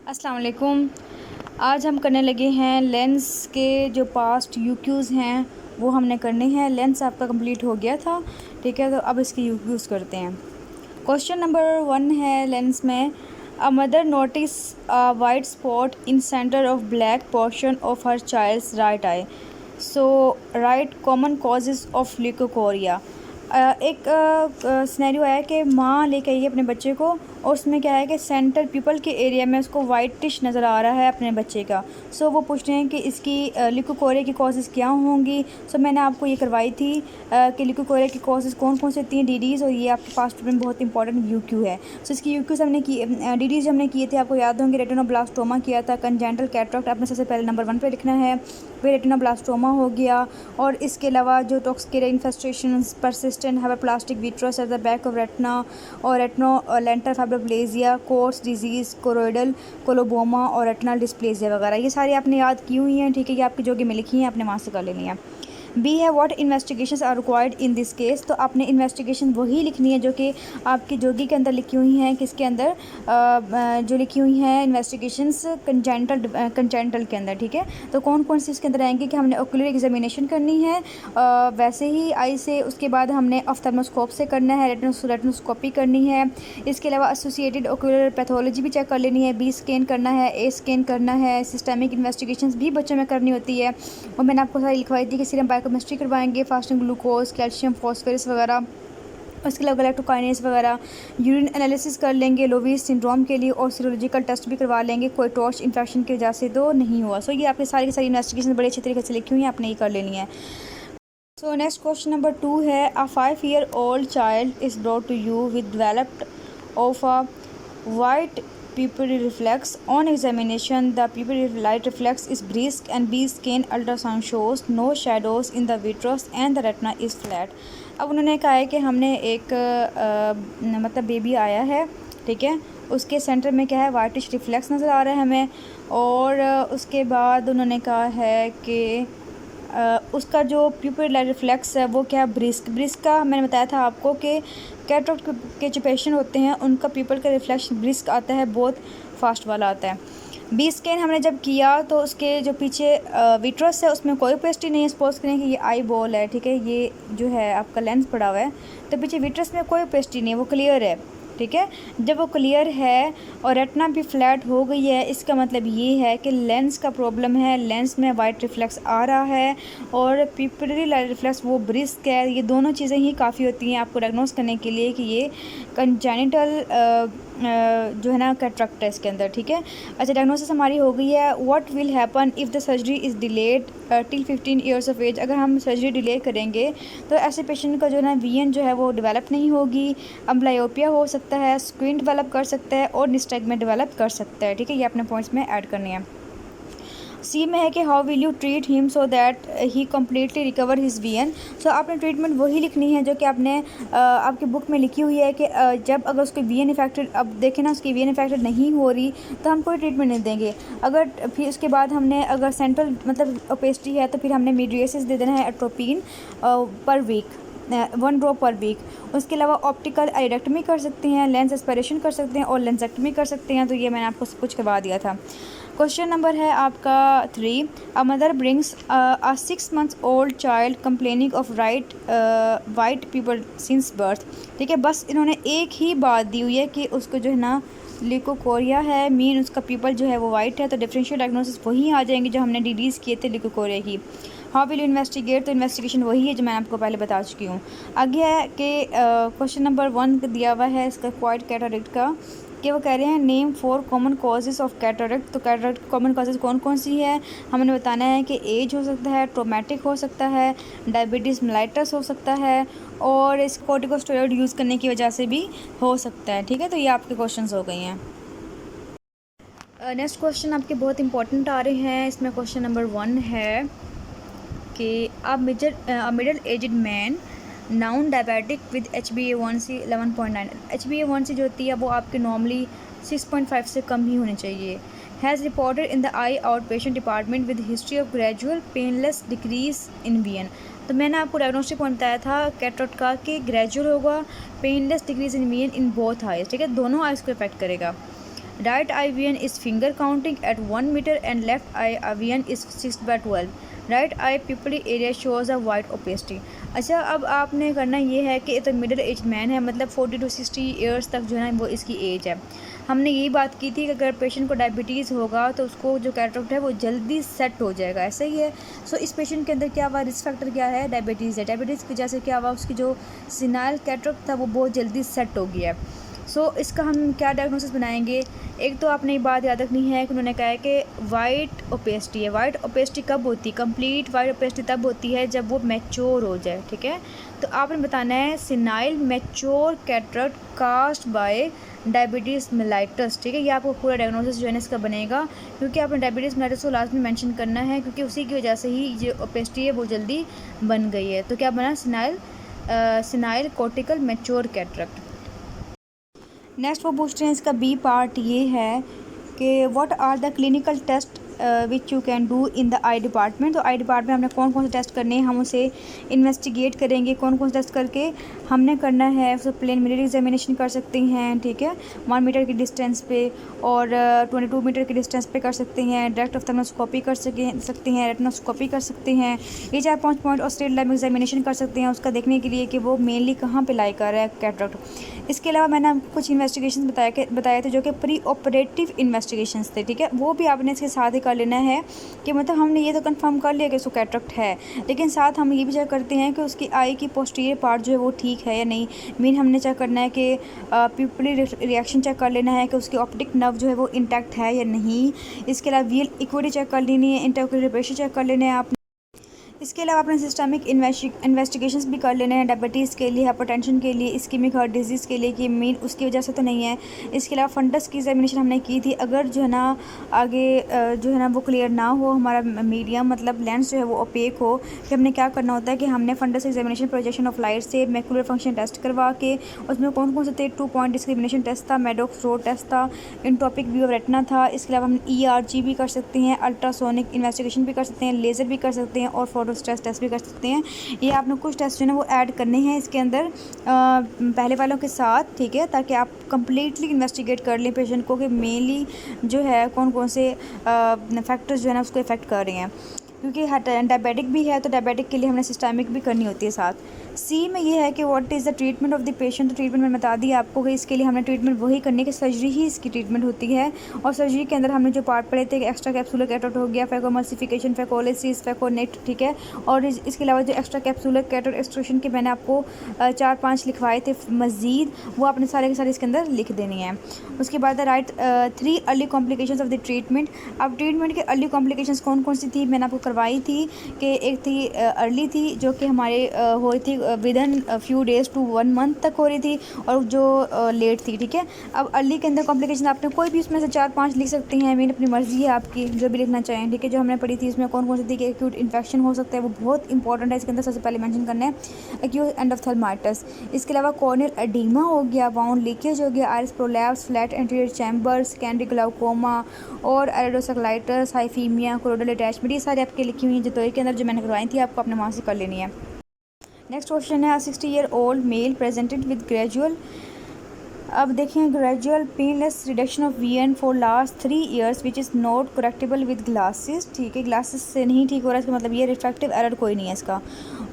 अस्सलाम वालेकुम। आज हम करने लगे हैं लेंस के जो पास्ट यूक्यूज़ हैं वो हमने करने हैं। लेंस आपका कंप्लीट हो गया था, ठीक है, तो अब इसके यूक्यूज़ करते हैं। क्वेश्चन नंबर 1 है लेंस में, a mother notice a white spot in centre of black portion of her child's right eye, so right common causes of leukocoria. एक सिनेरियो है कि माँ लेके आई है अपने बच्चे को और उसमें क्या है कि सेंटर पीपल के एरिया में उसको वाइटिश नज़र आ रहा है अपने बच्चे का। सो वो पूछ रहे हैं कि इसकी ल्यूकोकोरिया की कॉजेज़ क्या होंगी। सो मैंने आपको ये करवाई थी कि ल्यूकोकोरिया की कॉजेज़ कौन कौन से 3 डीडीज़, और ये आपके पास्ट में बहुत इंपॉर्टेंट यूक्यू है। सो इसकी यूक्यूज़ हमने की, डीडीज़ हमने किए थे, आपको याद होंगे। रेटिनोब्लास्टोमा किया था, कंजेंटल कैटरेक्ट आपने सबसे पहले नंबर 1 पे लिखना है, फिर रेटिनोब्लास्टोमा हो गया, और इसके अलावा जो toxic infestation, persistent hyperplastic vitreous at the back of retina, और रेटिनो लेंटर फाइब्रोप्लेजिया, कोर्स डिजीज़, कोरोइडल कोलोबोमा और रेटिनल डिस्प्लेजिया वगैरह, ये सारी आपने याद की हुई हैं, ठीक है। ये आपकी जो कि में लिखी हैं आपने वहाँ से कर लेनी है। बी है what investigations are required in this case, तो आपने इन्वेस्टिगेशन वही लिखनी है जो कि आपकी जोगी के अंदर लिखी हुई हैं। किसके अंदर? जो लिखी हुई हैं इन्वेस्टिगेशंस कंजेंटल के अंदर, ठीक है। तो कौन कौन सी इसके अंदर आएंगी कि हमने ओकुलर एग्जामिनेशन करनी है, वैसे ही आई से, उसके बाद हमने ऑफ्थल्मोस्कोप से करना है, रेटिनोस्कोपी करनी है, इसके अलावा एसोसिएटेड ओकुलर पैथोलॉजी भी चेक कर लेनी है, बी स्कैन करना है, ए स्कैन करना है, सिस्टमिक इन्वेस्टिगेशंस भी बच्चों में करनी होती है। और मैंने आपको सारी लिखवाई थी कि सीरम बायोकेमिस्ट्री करवाएंगे, फास्टिंग ग्लूकोज, कैल्शियम, फॉस्फोरस वगैरह, उसके अलावा गैलेक्टोकाइनेज वगैरह, यूरिन एनालिसिस कर लेंगे लोवीस सिंड्रोम के लिए, और सीरोलॉजिकल टेस्ट भी करवा लेंगे, कोई टॉर्च इन्फेक्शन की वजह से तो नहीं हुआ। सो ये आपकी सारी की सारी इन्वेस्टिगेशन बड़े अच्छे तरीके से लिखी हुई हैं, आपने ये कर लेनी है। सो नेक्स्ट क्वेश्चन नंबर 2 है, a 5-year-old child is brought to you with developed of a white pupillary reflex. On examination, the pupillary light reflex is brisk and B scan ultrasound shows no shadows in the vitreous and the retina is flat. अब उन्होंने कहा है कि हमने एक मतलब baby आया है, ठीक है, उसके सेंटर में क्या है, वाइटिश रिफ्लेक्स नज़र आ रहा है हमें, और उसके बाद उन्होंने कहा है कि उसका जो प्यूपिल लाइट रिफ्लेक्स है वो क्या, ब्रिस्क का मैंने बताया था आपको कि कैटरेक्ट के जो पेशेंट होते हैं उनका पीपल का रिफ्लेक्स ब्रिस्क आता है, बहुत फास्ट वाला आता है। बी स्कैन हमने जब किया तो उसके जो पीछे विट्रस है उसमें कोई पेस्टी नहीं है। सपोज करें कि ये आई बॉल है, ठीक है, ये जो है आपका लेंस पड़ा हुआ है, तो पीछे विट्रस में कोई पेस्टी नहीं है, वो क्लियर है, ठीक है। जब वो क्लियर है और रेटिना भी फ्लैट हो गई है, इसका मतलब ये है कि लेंस का प्रॉब्लम है, लेंस में वाइट रिफ्लेक्स आ रहा है और पिपररी लाइट रिफ्लेक्स वो ब्रिस्क है। ये दोनों चीज़ें ही काफ़ी होती हैं आपको डायग्नोस करने के लिए कि ये कंजेनिटल जो है ना कैटरेक्ट है इसके अंदर, ठीक है। अच्छा, डायग्नोसिस हमारी हो गई है। What will happen if the surgery is delayed till 15 years of age, अगर हम सर्जरी डिले करेंगे तो ऐसे पेशेंट का जो है ना विजन जो है वो डेवलप नहीं होगी, अम्ब्लायोपिया हो सकता है, स्क्वीन डेवलप कर सकता है और निस्टैग्मेंट डेवलप कर सकता है, ठीक है। ये अपने पॉइंट्स में ऐड करने हैं। सी में है कि how will you treat him so that he completely recover his vision. So आपने ट्रीटमेंट वही लिखनी है जो कि आपने आपकी बुक में लिखी हुई है कि जब अगर उसकी विजन इफेक्टेड, अब देखें ना उसकी विजन इफेक्टेड नहीं हो रही तो हम कोई ट्रीटमेंट नहीं देंगे। अगर फिर उसके बाद हमने अगर सेंट्रल मतलब ओपेसिटी है तो फिर हमने मीडिएसिस दे देना है, एट्रोपिन पर वीक, 1 ड्रॉप पर वीक। उसके अलावा ऑप्टिकल आइडेक्टमी कर सकते हैं, लेंस एस्पिरेशन कर सकते हैं और लेंसेक्टमी कर सकते हैं। तो ये मैंने आपको सब कुछ करवा दिया था। क्वेश्चन नंबर है आपका 3, a mother brings a 6 months old child complaining of white people since birth, ठीक है। बस इन्होंने एक ही बात दी हुई है कि उसको जो है ना ल्यूकोकोरिया है, मीन उसका पीपल जो है वो वाइट है, तो डिफरेंशियल डायग्नोसिस वही आ जाएंगे जो हमने डीडीज़ किए थे ल्यूकोकोरिया की। हाउ विल यू इन्वेस्टिगेट, तो इन्वेस्टिगेशन वही है जो मैं आपको पहले बता चुकी हूँ। आगे है कि क्वेश्चन नंबर 1 दिया हुआ है इसका क्वाइट कैटरेक्ट का, कि वो कह रहे हैं name 4 common causes of cataract. तो कैटरेक्ट कॉमन कॉजेज़ कौन कौन सी है, हमने बताना है कि एज हो सकता है, ट्रोमेटिक हो सकता है, डायबिटीज़ मेलाइटस हो सकता है, और इस कॉर्टिकोस्टेरॉइड यूज़ करने की वजह से भी हो सकता है, ठीक है। तो ये आपके क्वेश्चंस हो गई हैं। नेक्स्ट क्वेश्चन आपके बहुत इंपॉर्टेंट आ रहे हैं। इसमें क्वेश्चन नंबर 1 है कि a middle aged man noun diabetic with HbA1c 11.9, HbA1c जो होती है वो आपके नॉर्मली 6.5 से कम ही होनी चाहिए, has reported in the I out patient department with history of gradual painless decrease in vision. तो मैंने आपको डायग्नोस्टिक पॉइंट बताया था कैटरेक्ट का कि ग्रेजुअल होगा, painless decrease in vision in both eyes, ठीक है, दोनों आइज़ को इफेक्ट करेगा। Right eye VN is finger counting at 1 meter and left eye VN is 6/12. Right I pupillary area shows a white opacity. अच्छा, अब आपने करना ये है कि तो मिडिल एज मैन है, मतलब 40 to 60 ईयर्स तक जो है ना वो इसकी एज है। हमने यही बात की थी कि अगर पेशेंट को डायबिटीज़ होगा तो उसको जो कैटरेक्ट है वो जल्दी सेट हो जाएगा, ऐसा ही है। सो इस पेशेंट के अंदर क्या हुआ, रिस्क फैक्टर क्या है, डायबिटीज़ है। डायबिटीज़ की वजह से क्या हुआ, उसकी जो सिनाइल कैटरेक्ट था वो बहुत जल्दी सेट हो गया है। सो इसका हम क्या डायग्नोसिस बनाएंगे। एक तो आपने ये बात याद रखनी है कि उन्होंने कहा है कि वाइट ओपेसिटी है। वाइट ओपेसिटी कब होती है, कंप्लीट वाइट ओपेसिटी तब होती है जब वो मैच्योर हो जाए, ठीक है। तो आपने बताना है senile mature cataract caused by diabetes mellitus, ठीक है। ये आपको पूरा डायग्नोसिस जो है इसका बनेगा, क्योंकि आपने डायबिटीज़ मेलाइटस को लास्ट में मेंशन करना है, क्योंकि उसी की वजह से ही जो ओपेसिटी है वो जल्दी बन गई है। तो क्या बना, senile cortical mature cataract. Next वो पूछते हैं इसका बी पार्ट ये है कि what are the clinical test which you can do in the eye department. तो आई डिपार्टमेंट हमने कौन कौन से टेस्ट करने हैं, हम उसे इन्वेस्टिगेट करेंगे। कौन कौन से टेस्ट करके हमने करना है, उसको प्लेन मिरर एग्जामिनेशन कर सकते हैं, ठीक है, 1 मीटर की डिस्टेंस पे और 22 मीटर की डिस्टेंस पे कर सकते हैं। डायरेक्ट ऑफ्थल्मोस्कोपी कर सकते हैं, रेटिनोस्कोपी कर सकते हैं। ये 4-5 पॉइंट और स्टेट लैब एग्जामिनेशन कर सकते हैं उसका देखने के लिए कि वो मेनली कहाँ पे लाई कर रहा है कैटरेक्ट। इसके अलावा मैंने आपको कुछ इन्वेस्टिगेशन बताए थे जो कि प्री ऑपरेटिव इन्वेस्टिगेशंस थे, ठीक है। वो भी आपने इसके साथ ही कर लेना है कि मतलब हमने ये तो कंफर्म कर लिया कि उसको कैटरेक्ट है, लेकिन साथ हम ये भी चेक करते हैं कि उसकी आई की पोस्टीरियर पार्ट जो है वो ठीक है या नहीं। मीन हमने चेक करना है कि प्यूपिलरी रिएक्शन चेक कर लेना है कि उसकी ऑप्टिक नर्व जो है वो इंटैक्ट है या नहीं। इसके अलावा वील इक्विटी चेक कर लेनी है, इंटरओक्यूलर प्रेशर चेक कर लेना है आपने। इसके अलावा अपने सिस्टमिक इन्वेस्टिगेशंस भी कर लेने हैं, डायबिटीज़ के लिए, हाइपरटेंशन के लिए, इस्कीमिक हार्ट डिजीज़ के लिए, कि मीन उसकी वजह से तो नहीं है। इसके अलावा फंडस की एग्जामिनेशन हमने की थी। अगर जो है ना आगे जो है ना वो क्लियर ना हो, हमारा मीडियम मतलब लेंस जो है वो ओपेक हो, फिर हमने क्या करना होता है कि हमने fundus examination projection of light से मैकुलर फंक्शन टेस्ट करवा के उसमें कौन कौन से थे, 2 पॉइंट डिस्क्रिमिनेशन टेस्ट था, मेडोक्स रोड टेस्ट था, इंटॉपिक व्यू ऑफ रेटिना था। इसके अलावा हम ERG भी कर सकते हैं, अल्ट्रासोनिक इन्वेस्टिगेशन भी कर सकते हैं, लेज़र भी कर सकते हैं और फोटो स्ट्रेस टेस्ट भी कर सकते हैं। ये आपने कुछ टेस्ट जो है वो ऐड करने हैं इसके अंदर पहले वालों के साथ, ठीक है, ताकि आप कंप्लीटली इन्वेस्टिगेट कर लें पेशेंट को कि मेनली जो है कौन कौन से फैक्टर्स जो है ना उसको इफेक्ट कर रहे हैं। क्योंकि डायबिटिक भी है तो डायबिटिक के लिए हमने सिस्टमिक भी करनी होती है साथ। सी में ये है कि what is the treatment of the patient. तो ट्रीटमेंट मैंने बता दिया आपको कि इसके लिए हमने ट्रीटमेंट वही करनी है कि सर्जरी ही इसकी ट्रीटमेंट होती है। और सर्जरी के अंदर हमने जो पार्ट पढ़े थे कि एक्स्ट्रा कैप्सूलर कैटरेक्ट हो गया, फैकोमल्सिफिकेशन, फैकोलिसिस, फैकोनेट, ठीक है। और इसके अलावा जो एक्स्ट्रा कैप्सूलर कैटरेक्ट एक्सट्रूशन के मैंने आपको 4-5 लिखवाए थे मज़ीद, वो आपने सारे के सारे इसके अंदर लिख देनी है। उसके बाद right 3 early complications of the treatment. अब ट्रीटमेंट के अर्ली कॉम्प्लिकेशंस कौन कौन सी थी मैंने आपको करवाई थी कि एक थी अर्ली थी जो कि हमारे हो रही थी within few days to 1 month तक हो रही थी, और जो लेट थी, ठीक है। अब अर्ली के अंदर कॉम्प्लिकेशन आपने कोई भी उसमें से 4-5 लिख सकते हैं, मेरी अपनी मर्ज़ी है आपकी जो भी लिखना चाहें, ठीक है। जो हमने पढ़ी थी इसमें कौन कौन सी थी कि एक्यूट इन्फेक्शन हो सकता है, वो बहुत इंपॉर्टेंट है इसके अंदर सबसे पहले मेंशन करना है, एक्यूट एंडोथेल्माइटिस। इसके अलावा कॉर्नियल एडीमा हो गया, वाउंड लीकेज हो गया, iris prolapse, flat anterior chambers, candy glaucoma और एरिडोसेक्लाइटिस, हाइफीमिया, कोरोडल अटैचमेंट, ये सारी आपके लिखी हुई हैं जो तो के अंदर जो मैंने करवाई थी आपको अपने वहाँ से कर लेनी है। नेक्स्ट क्वेश्चन है 60 year old male presented with gradual, अब देखें, gradual painless reduction of VN for last 3 years which is not correctable with glasses, ठीक है। ग्लासेस से नहीं ठीक हो रहा है, इसका मतलब ये रिफ्रैक्टिव एरर कोई नहीं है इसका।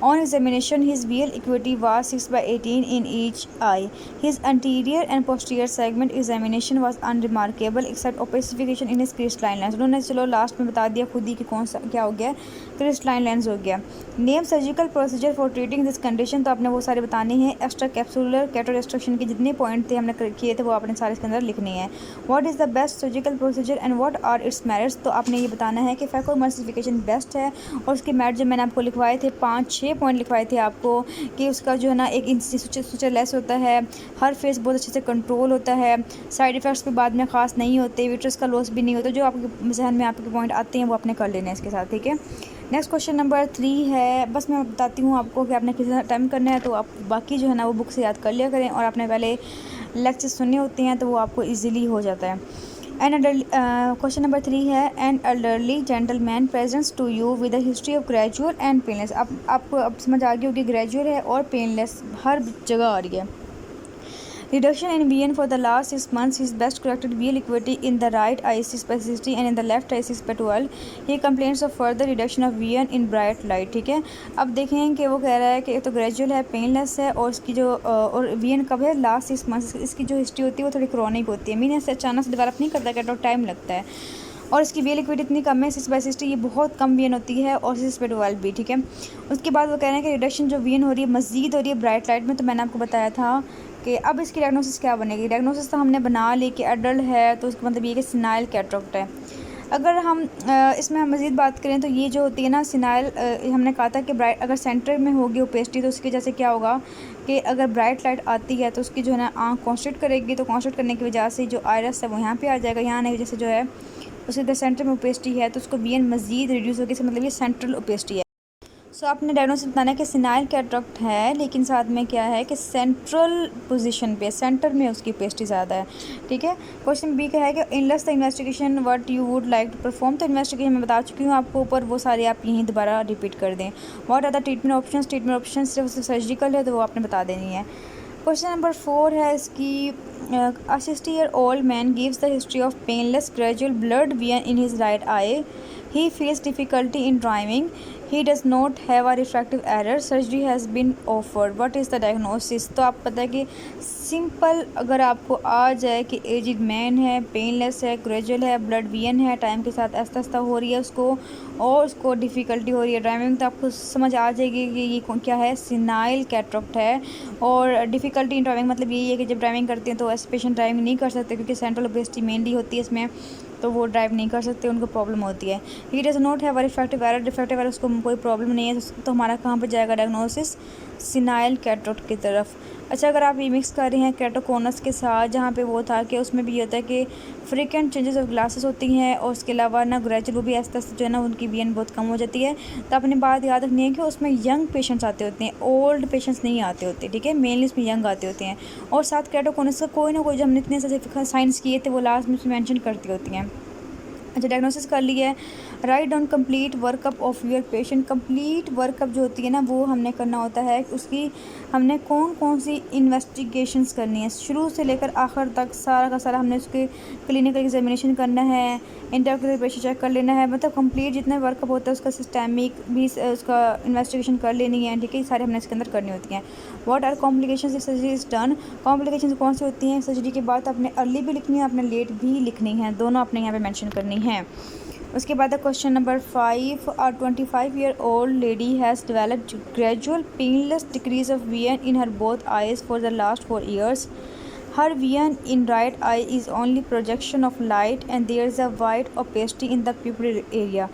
On examination his VL equity was 6/18 in each eye. His anterior and posterior segment examination was unremarkable except opacification in his crystalline lens. उन्होंने चलो लास्ट में बता दिया खुद ही कि कौन सा क्या हो गया, क्रिस्टलाइन लेंस हो गया। Name surgical procedure for treating this condition, तो आपने वो सारे बताने हैं। एक्स्ट्रा कैप्सूलर कैटरेक्ट एक्सट्रैक्शन के जितने पॉइंट थे हमने किए थे वो आपने सारे इसके अंदर लिखने हैं। What is the best surgical procedure and what are its merits, तो आपने ये बताना है कि फैकोमल्सिफिकेशन बेस्ट है, और उसके मेरिट जो मैंने आपको लिखवाए थे 5-6 पॉइंट लिखवाए थे आपको कि उसका जो है ना एक इंच सुचर लेस होता है, हर फेस बहुत अच्छे से कंट्रोल होता है, साइड इफ़ेक्ट्स भी बाद में ख़ास नहीं होते, विट्रस का लॉस भी नहीं होता। जो आपके जहन में आपके पॉइंट आते हैं वो आपने कर लेने हैं इसके साथ, ठीक है। नेक्स्ट क्वेश्चन नंबर 3 है, बस मैं बताती हूँ आपको कि आपने कितना टाइम करना है, तो आप बाकी जो है ना वो बुक से याद कर लिया करें, और आपने पहले लेक्चर सुनने होते हैं तो वो आपको ईजिली हो जाता है। क्वेश्चन नंबर 3 है, an elderly gentleman presents to you with a history of gradual and painless. आपको अब समझ आ गई होगी ग्रेजुअल है और पेनलेस हर जगह आ रही है। Reduction in VN for the last 6 months. His best corrected VL equity in the right eye is by 60 and in the left eye is by 12. He complains of further reduction of VN in bright light. ठीक है, अब देखें कि वो कह रहा है कि एक तो ग्रेजुअल है, पेनलेस है, और इसकी जो और VN कब है, लास्ट 6 मंथ्स. इसकी जो हिस्ट्री होती है वो थोड़ी क्रॉनिक होती है, मीन से अचानक से डेवलप नहीं करता, कहता टाइम लगता है. और इसकी VL इक्विटी इतनी कम है, 6/60, ये बहुत कम VN होती है, और 6/12 भी. ठीक है, उसके बाद वो कह रहे हैं कि रिडक्शन जो VN हो रही है मज़ीद हो रही है ब्राइट लाइट में. तो मैंने आपको बताया था कि अब इसकी डायग्नोसिस क्या बनेगी. डायग्नोसिस तो हमने बना ली कि एडल्ट है, तो उसका मतलब ये कि सिनाइल कैटरेक्ट है. अगर हम इसमें मज़ीद बात करें तो ये जो होती है ना सिनाइल, हमने कहा था कि ब्राइट अगर सेंटर में होगी ओपेसिटी तो उसकी जैसे क्या होगा कि अगर ब्राइट लाइट आती है तो उसकी जो है ना आँख कॉन्स्ट्रिक्ट करेगी, तो कॉन्स्ट्रिक्ट करने की वजह से जो आयरस है वो यहाँ पे आ जाएगा, यहाँ आने की वजह से जो है उसके अगर सेंटर में ओपेसिटी है तो उसको VN मज़ीद रिड्यूस होगी, मतलब ये सेंट्रल ओपेसिटी है. सो आपने डायग्नोसिस बताना है कि सिनाइल कैटरेक्ट है, लेकिन साथ में क्या है कि सेंट्रल पोजीशन पे, सेंटर में उसकी ओपेसिटी ज़्यादा है. ठीक है, क्वेश्चन बी का है कि enlist the investigation what you would like to perform. तो इन्वेस्टिगेशन मैं बता चुकी हूँ आपको ऊपर, वो सारे आप यहीं दोबारा रिपीट कर दें. What are the treatment option. Treatment option सिर्फ सर्जिकल है तो वो आपने बता देनी है. क्वेश्चन नंबर 4 है इसकी, a 60-year-old man gives the history of painless gradual blood VN in his right eye. He feels difficulty in driving. He does not have a refractive error. Surgery has been offered. What is the diagnosis. तो आप पता है कि simple अगर आपको आ जाए कि edged man है, पेनलेस है, ग्रेजुअल है, ब्लड VN है, टाइम के साथ आस्ता आस्ता हो रही है उसको, और उसको डिफ़िकल्टी हो रही है ड्राइविंग, तो आपको समझ आ जाएगी कि ये क्या है, सिनाइल कैटरेक्ट है. और डिफ़िकल्टी इन ड्राइविंग मतलब यही है कि जब ड्राइविंग करते हैं तो ऐसे पेशेंट ड्राइविंग नहीं कर सकते क्योंकि सेंट्रल ओपेसिटी मेनली होती है इसमें, तो वो ड्राइव नहीं कर सकते, उनको प्रॉब्लम होती है. He does not have a refractive error. Refractive error उसको कोई प्रॉब्लम नहीं है, तो हमारा कहाँ पर जाएगा डायग्नोसिस, सिनाइल कैटरेक्ट की तरफ. अच्छा, अगर आप ये मिक्स कर रहे हैं कैटोकोनस के साथ, जहाँ पे वो था कि उसमें भी ये होता है कि फ्रीक्वेंट चेंजेस ऑफ ग्लासेस होती हैं, और उसके अलावा ना ग्रेजुअल वो भी आस्ते आस्ते जो है ना उनकी VN बहुत कम हो जाती है. तो अपनी बात याद रखनी है कि उसमें यंग पेशेंट्स आते होते हैं, ओल्ड पेशेंट्स नहीं आते होते. ठीक है, मेनली उसमें यंग आते होते हैं. और साथ कैटोकोनस का कोई ना कोई जो हमने इतने सारे साइंस किए थे वो लास्ट में मेंशन करती होती हैं. अच्छा, डायग्नोसिस कर लिया है. Write down complete workup of your patient. Complete workup जो होती है ना वो हमने करना होता है, उसकी हमने कौन कौन सी इन्वेस्टिगेशंस करनी है, शुरू से लेकर आखिर तक सारा का सारा हमने उसके क्लिनिकल एग्जामिनेशन करना है, इंटरव्यू प्रेशर चेक कर लेना है, मतलब कंप्लीट जितना वर्कअप होता है उसका सिस्टमिक भी उसका इन्वेस्टिगेशन कर लेनी है. ठीक है, सारे हमने इसके अंदर करनी होती हैं. What are complications if surgery is done. Complications कौन सी होती हैं सर्जरी के बाद, आपने अर्ली भी लिखनी है, आपने लेट भी लिखनी है, दोनों आपने यहाँ पे मेंशन करनी है. उसके बाद question number 5, a 25-year-old lady has developed gradual painless decrease of VN in her both eyes for the last 4 years. Her VN in right eye is only projection of light and there is a white opacity in the pupil area.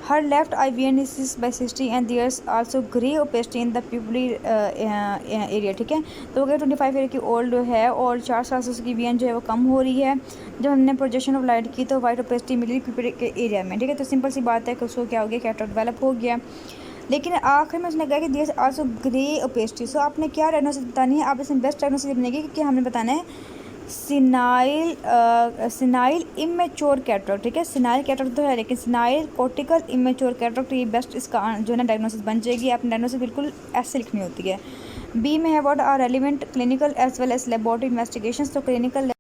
Her left eye VN is 6/60 and there is also grey opacity in the pupillary area. ठीक है, तो अगर 25 year की old है और 4 साल से उसकी VN जो है वो कम हो रही है, जब हमने प्रोजेक्शन ऑफ लाइट की तो वाइट ओपेसिटी मिली प्यूपिल के एरिया में. ठीक है, तो सिंपल सी बात है कि उसको क्या हो गया, कैटरेक्ट डेवलप हो गया. लेकिन आखिर में उसने कहा कि there is also grey opacity. So आपने क्या डायग्नोसिस बतानी है, आप इसमें बेस्ट डायग्नोसिस बनेगी कि हमने बताना है सिनाइल इमेच्योर कैटरेक्ट. ठीक है, सिनाइल कैटरेक्ट तो है लेकिन सिनाइल कॉर्टिकल इमेच्योर कैटरेक्ट, ये बेस्ट इसका जो है ना डायग्नोसिस बन जाएगी. आपने डायग्नोसिस बिल्कुल ऐसे लिखनी होती है. बी में है what are relevant clinical as well as laboratory investigations. तो क्लिनिकल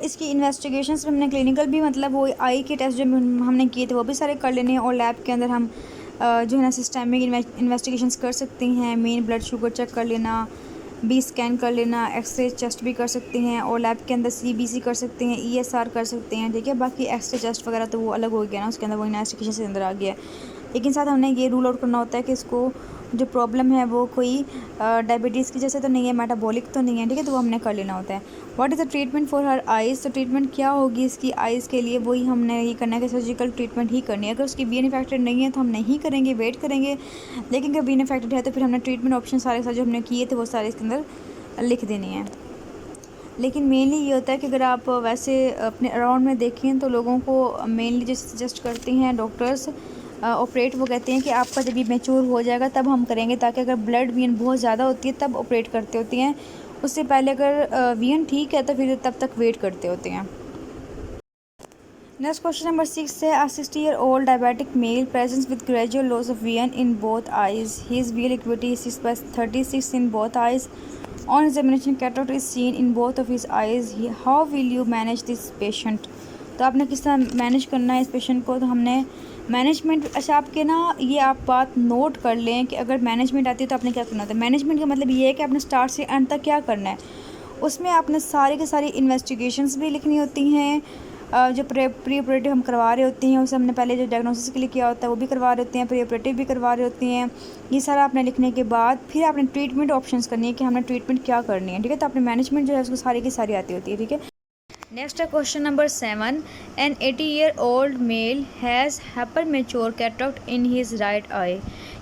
इसकी इन्वेस्टिगेशंस में हमने क्लिनिकल भी मतलब वो आई के टेस्ट जो हमने किए थे वो भी सारे कर लेने हैं, और लैब के अंदर हम जो है ना सिस्टमिक इन्वेस्टिगेशंस कर सकते हैं. मेन ब्लड शुगर चेक कर लेना, बी स्कैन कर लेना, एक्सरे चेस्ट भी कर सकते हैं, और लैब के अंदर CBC कर सकते हैं, ESR कर सकते हैं. ठीक है, बाकी एक्सरे चेस्ट वगैरह तो वो अलग हो गया ना, उसके अंदर वो इन्वेस्टिगेशन से अंदर आ गया. लेकिन साथ हमने ये रूल आउट करना होता है कि इसको जो प्रॉब्लम है वो कोई डायबिटीज़ की जैसे तो नहीं है, मेटाबॉलिक तो नहीं है. ठीक है, तो वो हमने कर लेना होता है. What is the treatment for her eyes. तो ट्रीटमेंट क्या होगी इसकी आइज़ के लिए, वही हमने ये करना है कि सर्जिकल ट्रीटमेंट ही करनी है. अगर उसकी VN इफेक्टेड नहीं है तो हम नहीं करेंगे, वेट करेंगे. लेकिन अगर VN इफेक्टेड है तो फिर हमने ट्रीटमेंट ऑप्शन सारे जो हमने किए थे वो सारे इसके अंदर लिख देनी है. लेकिन मेनली ये होता है कि अगर आप वैसे अपने अराउंड में देखें तो लोगों को मेनली जो सजेस्ट करते हैं डॉक्टर्स ऑपरेट, वो कहते हैं कि आपका जब ये मैच्योर हो जाएगा तब हम करेंगे, ताकि अगर ब्लड VN बहुत ज़्यादा होती है तब ऑपरेट करते होती हैं. उससे पहले अगर VN ठीक है तो फिर तब तक वेट करते होते हैं. नेक्स्ट क्वेश्चन नंबर 6 है a 60-year-old diabetic male presents with gradual loss of VN in both eyes. His VL equity is 6/36 in both eyes. On examination cataract is seen in both of his eyes, how will you manage this patient. तो आपने किस तरह manage करना है इस patient को। तो हमने मैनेजमेंट, अच्छा आपके ना ये आप बात नोट कर लें कि अगर मैनेजमेंट आती है तो आपने क्या करना होता है। मैनेजमेंट का मतलब ये है कि आपने स्टार्ट से एंड तक क्या करना है। उसमें आपने सारी की सारी इन्वेस्टिगेशंस भी लिखनी होती हैं, जो प्री ऑपरेटिव हम करवा रहे होते हैं उसे हमने पहले जो डायग्नोसिस के लिए किया होता है वो भी करवा रहे होते हैं, प्री ऑपरेटिव भी करवा रहे होते हैं। ये सारा आपने लिखने के बाद फिर आपने ट्रीटमेंट ऑप्शंस करनी है कि हमने ट्रीटमेंट क्या करनी है, ठीक है। तो आपने मैनेजमेंट जो है उसको सारी की सारी आती होती है, ठीक है। नेक्स्ट है question number 7। An 80-year-old male has hypermature cataract in his right eye.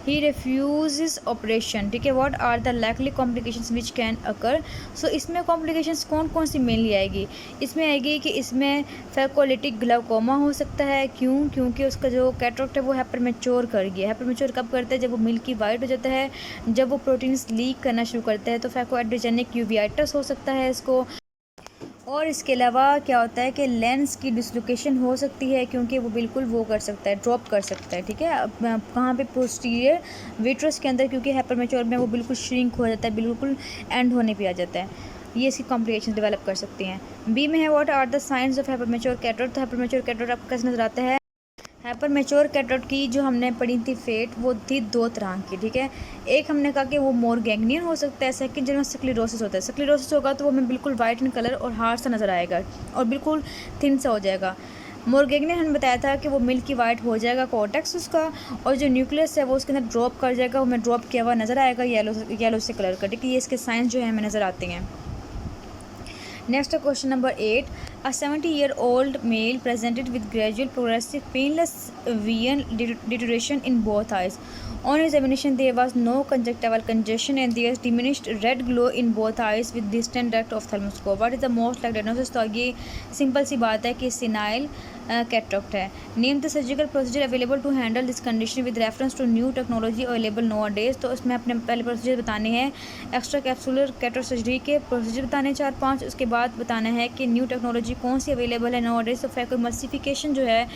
He refuses operation, ठीक है। What are the likely complications which can occur. So इसमें कॉम्प्लिकेशंस कौन कौन सी मेनली आएगी। इसमें आएगी कि इसमें फैकोलिटिक ग्लाउकोमा हो सकता है। क्यों? क्योंकि उसका जो कैटरेक्ट है वो हाइपरमेच्योर कर गया। हाइपरमेच्योर कब करता है? जब वो मिल्की वाइट हो जाता है, जब वो प्रोटीन्स लीक करना शुरू करता है। तो फैकोएड्रोजेनिक यूवियाइटिस हो सकता है इसको। और इसके अलावा क्या होता है कि लेंस की डिसलोकेशन हो सकती है, क्योंकि वो बिल्कुल वो कर सकता है, ड्रॉप कर सकता है, ठीक है। अब कहाँ पे? पोस्टीरियर विट्रस के अंदर, क्योंकि हाइपरमेच्योर में वो बिल्कुल श्रिंक हो जाता है, बिल्कुल एंड होने पे आ जाता है। ये इसकी कॉम्प्लिकेशन डेवलप कर सकती हैं। बी में है what are the signs of hypermature cataract. तो हाइपरमेच्योर कैटरेक्ट आपको कैसे नजर आता है। हाइपरमेच्योर कैटरेक्ट की जो हमने पढ़ी थी फेट, वो थी 2 तरह की, ठीक है। एक हमने कहा कि वो मोर गैंग्लियन हो सकता है, सेकंड जिनमें स्क्लेरोसिस होता है। स्क्लेरोसिस होगा तो वो हमें बिल्कुल वाइट इन कलर और हार्ड सा नज़र आएगा और बिल्कुल थिन सा हो जाएगा। मोर गैंग्लियन हमने बताया था कि वो मिल्की वाइट हो जाएगा कॉर्टेक्स उसका, और जो न्यूक्लियस है वो उसके अंदर ड्रॉप कर जाएगा, वो हमें ड्रॉप किया हुआ नज़र आएगा येलो से कलर का, ठीक है। ये इसके साइंस जो है हमें नज़र आते हैं। Next question number 8। A 70-year-old male presented with gradual progressive painless vision deterioration in both eyes. On examination there was no conjunctival congestion and there is diminished red glow in both eyes with distant direct ophthalmoscope. What is the most likely diagnosis? तो ये simple सी बात है कि senile cataract है। Name the surgical procedure available to handle this condition with reference to new technology available nowadays. तो इसमें अपने पहले प्रोसीजर बताने हैं, एक्स्ट्रा कैप्सूलर कैटरेक्ट सर्जरी के प्रोसीजर बताने 4-5। उसके बाद बताना है कि न्यू टेक्नोलॉजी कौन सी अवेलेबल है नो डेज। तो फैकोएमल्सिफिकेशन जो है,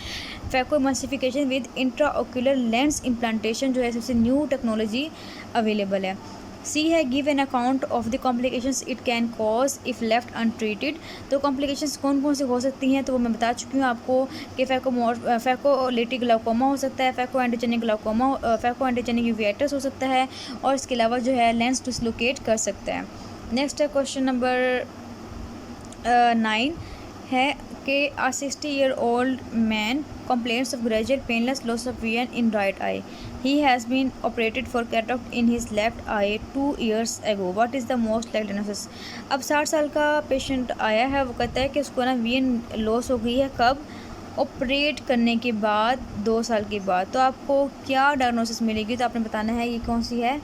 फैकोएमल्सिफिकेशन विद इंट्राओक्यूलर लेंस इम्प्लांटेशन जो है सबसे न्यू टेक्नोलॉजी अवेलेबल है। सी है give an account of the complications it can cause if left untreated. तो कॉम्प्लिकेशंस कौन कौन सी हो सकती हैं, तो वो मैं बता चुकी हूँ आपको कि फैकोलिटिक ग्लाउकोमा हो सकता है, फैकोएंडोजेनिक ग्लाउकोमा, फैकोएंडोजेनिक यूवियाइटिस हो सकता है, और इसके अलावा जो है लेंस डिसलोकेट कर सकता है। नेक्स्ट है क्वेश्चन नंबर 9 है कि a 60-year-old man complains of gradual painless loss of vision in right eye. He has been operated for cataract in his left eye 2 years ago. What is the most likely diagnosis? अब 60 साल का patient आया है, वो कहता है कि उसको ना विजन लॉस हो गई है। कब? ऑपरेट करने के बाद 2 साल के बाद। तो आपको क्या डायग्नोसिस मिलेगी, तो आपने बताना है ये कौन सी है,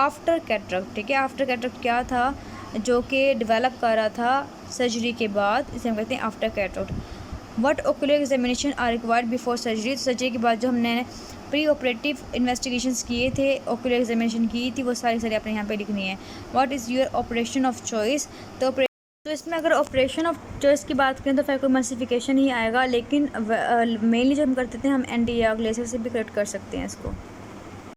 आफ्टर कैटरेक्ट, ठीक है। आफ्टर कैटरेक्ट क्या था जो कि डेवलप कर रहा था सर्जरी के बाद, इसे हम कहते हैं after cataract. What ocular examination are required before surgery. तो सर्जरी के बाद जो हमने प्री ऑपरेटिव इन्वेस्टिगेशंस किए थे, ओकुलर एग्जामिनेशन की थी, वो सारी आपने यहाँ पे लिखनी है। What is your operation of choice. तो इसमें अगर ऑपरेशन ऑफ चॉइस की बात करें तो फैकोएमल्सिफिकेशन ही आएगा, लेकिन मेनली जो हम करते थे हम एंटी या ग्लेसर से भी करेक्ट कर सकते हैं इसको।